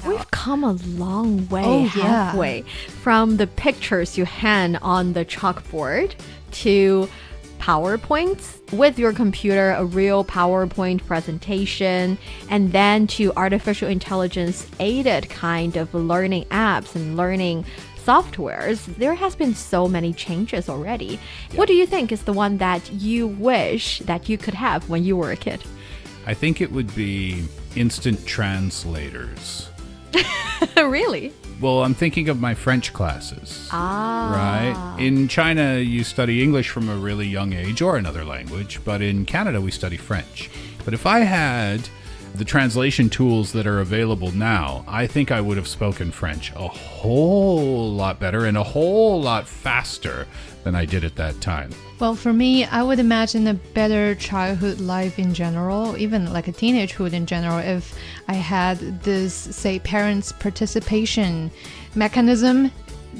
We've come a long way, Oh, yeah. halfway, from the pictures you hang on the chalkboard to PowerPoints with your computer, a real PowerPoint presentation, and then to artificial intelligence aided kind of learning apps and learning softwares. There has been so many changes already. What do you think is the one that you wish that you could have when you were a kid? I think it would be instant translators. Really? Well, I'm thinking of my French classes. Ah. Right? In China, you study English from a really young age or another language, but in Canada, we study French. But if I had the translation tools that are available now, I think I would have spoken French a whole lot better and a whole lot faster than I did at that time. Well, for me, I would imagine a better childhood life in general, even like a teenagehood in general, if I had this, say, parents' participation mechanism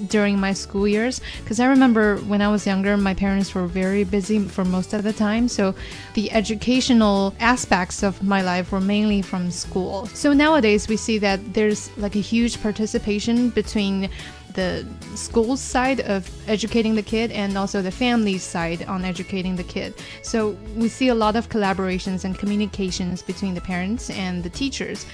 during my school years. Because I remember when I was younger, my parents were very busy for most of the time. So the educational aspects of my life were mainly from school. So nowadays we see that there's like a huge participation between the school side of educating the kid and also the family side on educating the kid. So we see a lot of collaborations and communications between the parents and the teachers.